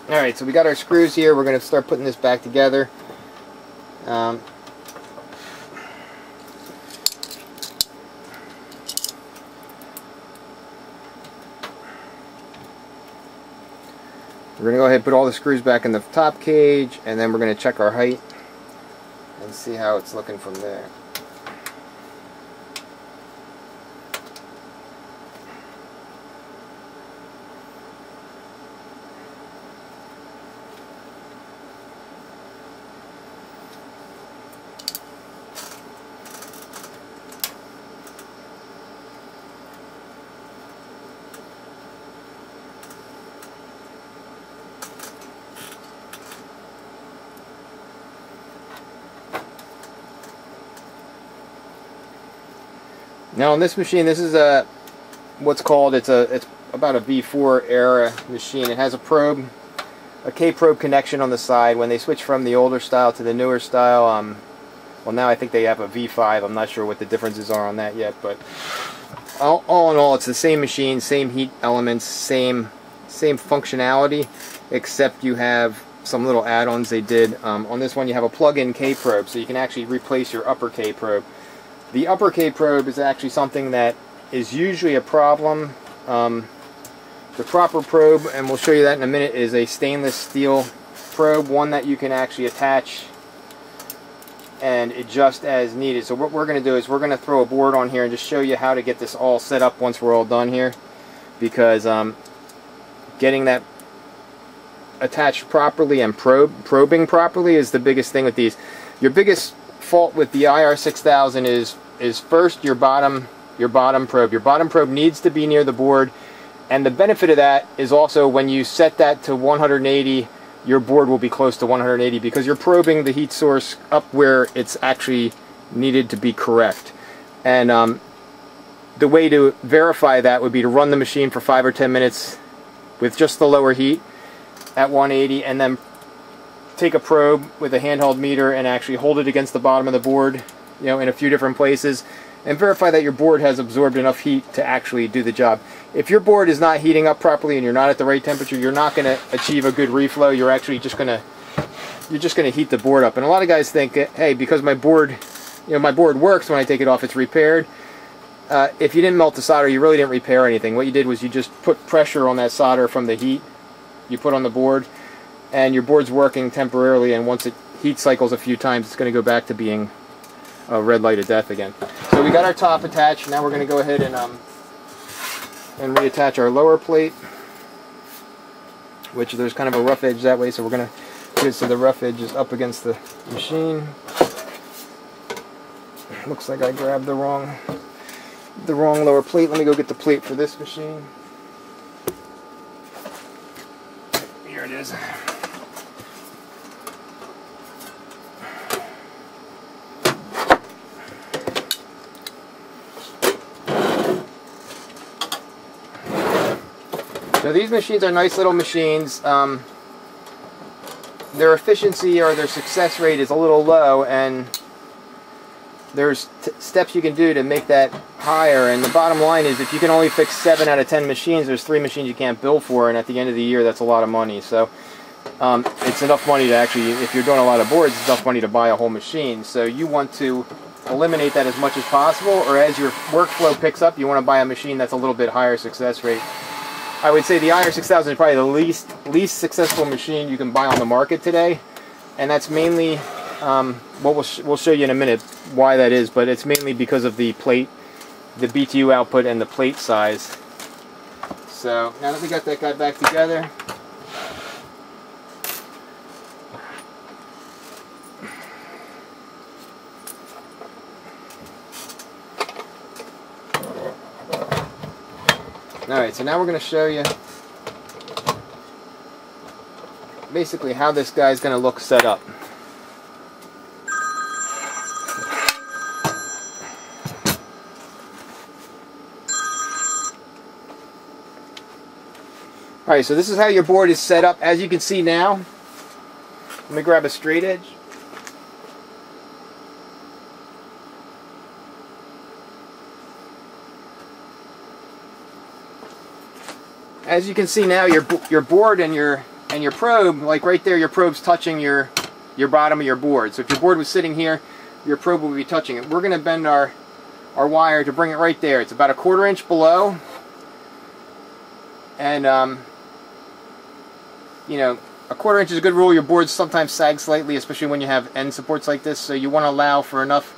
Alright, so we got our screws here. We're going to start putting this back together. We're going to go ahead and put all the screws back in the top cage, and then we're going to check our height and see how it's looking from there. Now on this machine, this is what's called, it's about a V4 era machine. It has a probe, a K-probe connection on the side. When they switch from the older style to the newer style, well, now I think they have a V5. I'm not sure what the differences are on that yet, but all in all, it's the same machine, same heat elements, same functionality, except you have some little add-ons they did. On this one, you have a plug-in K-probe, so you can actually replace your upper K-probe. The upper K-probe is actually something that is usually a problem. The proper probe, and we'll show you that in a minute, is a stainless steel probe, one that you can actually attach and adjust as needed. So what we're going to do is we're going to throw a board on here and just show you how to get this all set up once we're all done here, because getting that attached properly and probing properly is the biggest thing with these. Your biggest fault with the IR6000 is first your bottom probe. Your bottom probe needs to be near the board, and the benefit of that is also when you set that to 180, your board will be close to 180 because you're probing the heat source up where it's actually needed to be correct. And the way to verify that would be to run the machine for 5 or 10 minutes with just the lower heat at 180, and then take a probe with a handheld meter and actually hold it against the bottom of the board, you know, in a few different places, and verify that your board has absorbed enough heat to actually do the job. If your board is not heating up properly and you're not at the right temperature, you're not going to achieve a good reflow. You're actually just going to heat the board up. And a lot of guys think, hey, because my board, you know, my board works when I take it off, it's repaired. If you didn't melt the solder, you really didn't repair anything. What you did was you just put pressure on that solder from the heat you put on the board, and your board's working temporarily, and once it heat cycles a few times, it's going to go back to being a red light of death again. So we got our top attached. Now we're going to go ahead and reattach our lower plate, which there's kind of a rough edge that way, so we're going to get it so the rough edge is up against the machine. Looks like I grabbed the wrong lower plate. Let me go get the plate for this machine. Here it is. So these machines are nice little machines. Their efficiency or their success rate is a little low, and there's steps you can do to make that higher. And the bottom line is, if you can only fix 7 out of 10 machines, there's 3 machines you can't bill for, and at the end of the year, that's a lot of money. So it's enough money to actually, if you're doing a lot of boards, it's enough money to buy a whole machine. So you want to eliminate that as much as possible, or as your workflow picks up, you want to buy a machine that's a little bit higher success rate. I would say the IR6000 is probably the least successful machine you can buy on the market today, and that's mainly what we'll show you in a minute why that is, but it's mainly because of the plate, the BTU output, and the plate size. So now that we got that guy back together, alright, so now we're going to show you basically how this guy's going to look set up. Alright, so this is how your board is set up. As you can see now, let me grab a straight edge. As you can see now, your board and your And your probe, like right there, your probe's touching your bottom of your board. So if your board was sitting here, your probe will be touching it. We're going to bend our wire to bring it right there. It's about a 1/4 inch below. And, you know, a 1/4 inch is a good rule. Your boards sometimes sag slightly, especially when you have end supports like this. So you want to allow for enough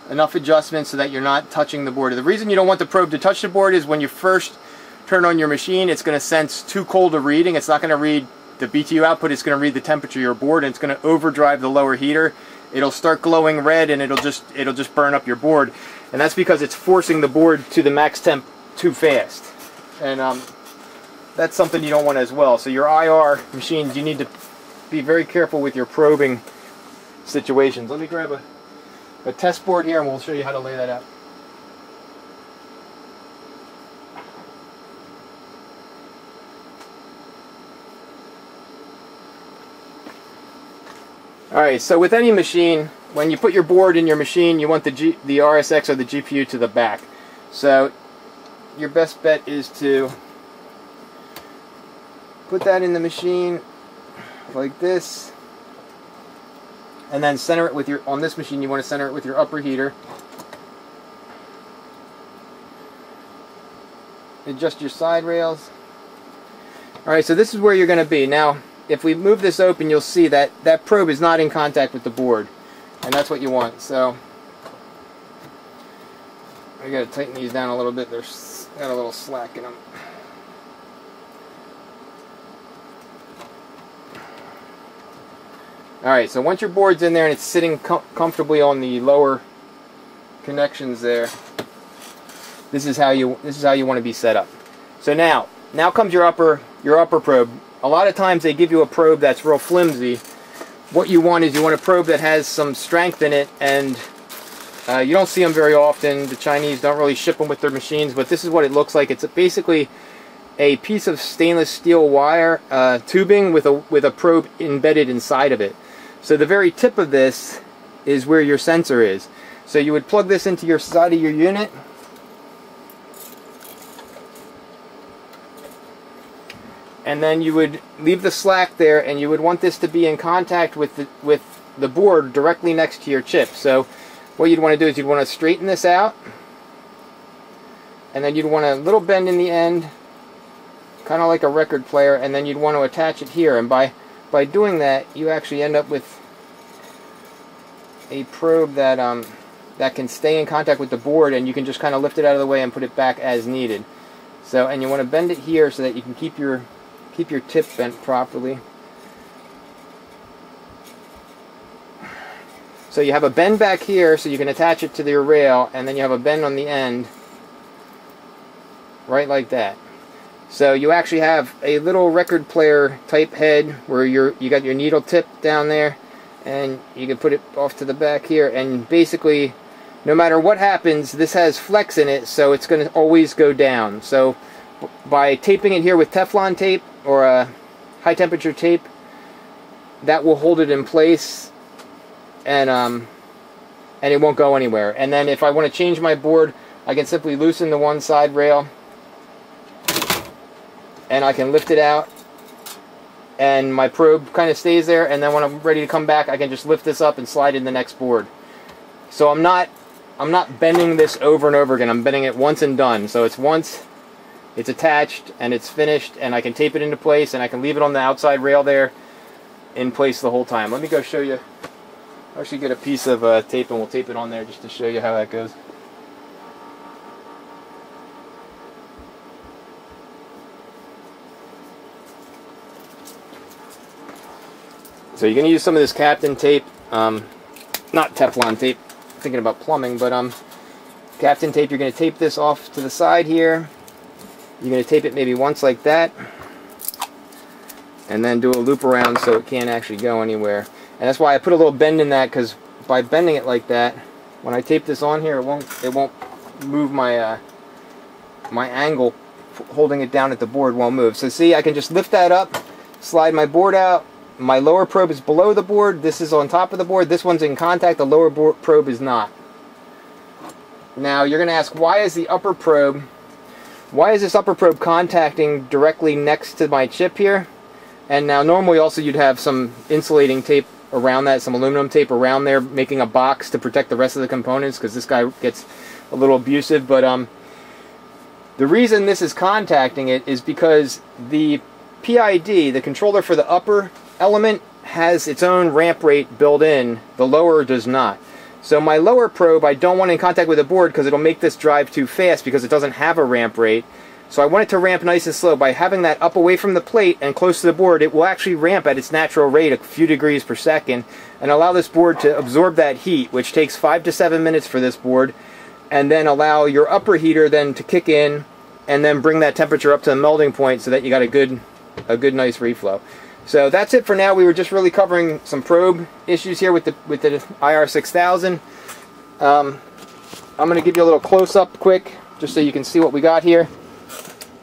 adjustment so that you're not touching the board. The reason you don't want the probe to touch the board is when you first turn on your machine, it's going to sense too cold a reading. It's not going to read the BTU output, it's going to read the temperature of your board, and it's going to overdrive the lower heater. It'll start glowing red, and it'll just burn up your board, and that's because it's forcing the board to the max temp too fast. And that's something you don't want as well. So your IR machines, you need to be very careful with your probing situations. Let me grab a test board here, and we'll show you how to lay that out. Alright, so with any machine, when you put your board in your machine, you want the RSX or the GPU to the back. So your best bet is to put that in the machine like this, and then center it with your, on this machine you want to center it with your upper heater. Adjust your side rails. Alright, so this is where you're going to be. Now, if we move this open, you'll see that that probe is not in contact with the board, and that's what you want. So I got to tighten these down a little bit. They're got a little slack in them. Alright, so once your board's in there and it's sitting comfortably on the lower connections there, this is how you want to be set up. So now comes your upper probe. A lot of times they give you a probe that's real flimsy. What you want is you want a probe that has some strength in it, and you don't see them very often. The Chinese don't really ship them with their machines, but this is what it looks like. It's basically a piece of stainless steel wire tubing with a probe embedded inside of it. So the very tip of this is where your sensor is. So you would plug this into your side of your unit, and then you would leave the slack there, and you would want this to be in contact with the board directly next to your chip. So what you'd want to do is you'd want to straighten this out, and then you'd want a little bend in the end, kind of like a record player, and then you'd want to attach it here. And by doing that, you actually end up with a probe that that can stay in contact with the board, and you can just kind of lift it out of the way and put it back as needed. So, and you want to bend it here so that you can keep your tip bent properly. So you have a bend back here so you can attach it to your rail, and then you have a bend on the end, right like that. So you actually have a little record player type head where you got your needle tip down there, and you can put it off to the back here, and basically no matter what happens, this has flex in it, so it's going to always go down. So by taping it here with Teflon tape or a high temperature tape, that will hold it in place, and it won't go anywhere. And then if I want to change my board, I can simply loosen the one side rail, and I can lift it out, and my probe kind of stays there, and then when I'm ready to come back, I can just lift this up and slide in the next board. So I'm not bending this over and over again. I'm bending it once and done. So it's once, it's attached, and it's finished, and I can tape it into place, and I can leave it on the outside rail there in place the whole time. Let me go show you. I'll actually get a piece of tape, and we'll tape it on there just to show you how that goes. So you're going to use some of this Captain tape, not Teflon tape, thinking about plumbing, but Captain tape. You're going to tape this off to the side here. You're going to tape it maybe once like that, and then do a loop around so it can't actually go anywhere. And that's why I put a little bend in that, because by bending it like that, when I tape this on here, it won't move my my angle. Holding it down at the board won't move. So see, I can just lift that up, slide my board out. My lower probe is below the board. This is on top of the board. This one's in contact. The lower probe is not. Now you're going to ask, why is this upper probe contacting directly next to my chip here? And now normally also you'd have some insulating tape around that, some aluminum tape around there, making a box to protect the rest of the components, because this guy gets a little abusive. But the reason this is contacting it is because the PID, the controller for the upper element, has its own ramp rate built in. The lower does not. So my lower probe, I don't want in contact with the board because it'll make this drive too fast because it doesn't have a ramp rate. So I want it to ramp nice and slow. By having that up away from the plate and close to the board, it will actually ramp at its natural rate, a few degrees per second, and allow this board to absorb that heat, which takes 5 to 7 minutes for this board, and then allow your upper heater then to kick in and then bring that temperature up to the melting point so that you got a good nice reflow. So that's it for now. We were just really covering some probe issues here with the IR6000. I'm going to give you a little close-up quick just so you can see what we got here.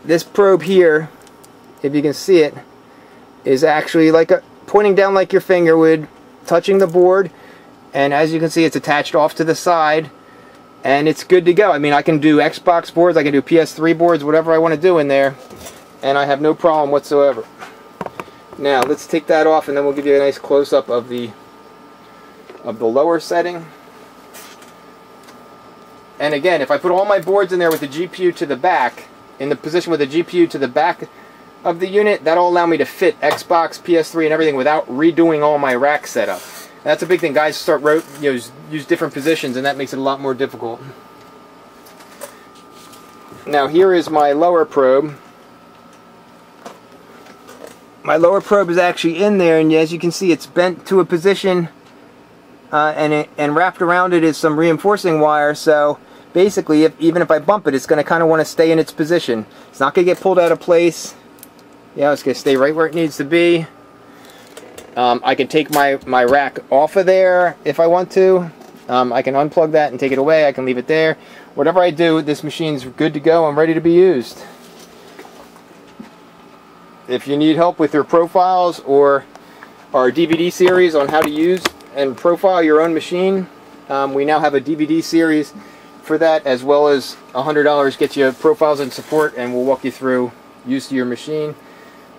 This probe here, if you can see it, is actually like pointing down like your finger would, touching the board, and as you can see it's attached off to the side, and it's good to go. I mean, I can do Xbox boards, I can do PS3 boards, whatever I want to do in there, and I have no problem whatsoever. Now let's take that off and then we'll give you a nice close-up of the lower setting. And again, if I put all my boards in there with the GPU to the back, in the position with the GPU to the back of the unit, that'll allow me to fit Xbox, PS3, and everything without redoing all my rack setup. And that's a big thing. Guys start use different positions, and that makes it a lot more difficult. Now here is my lower probe. My lower probe is actually in there, and as you can see, it's bent to a position, and wrapped around it is some reinforcing wire. So basically, even if I bump it, it's going to kind of want to stay in its position. It's not going to get pulled out of place. Yeah, it's going to stay right where it needs to be. I can take my rack off of there if I want to. I can unplug that and take it away. I can leave it there. Whatever I do, this machine's good to go and ready to be used. If you need help with your profiles or our DVD series on how to use and profile your own machine, we now have a DVD series for that, as well as $100 gets you profiles and support, and we'll walk you through use of your machine.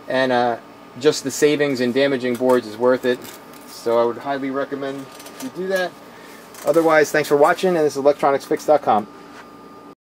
And just the savings in damaging boards is worth it, so I would highly recommend you do that. Otherwise, thanks for watching, and this is electronicsfix.com.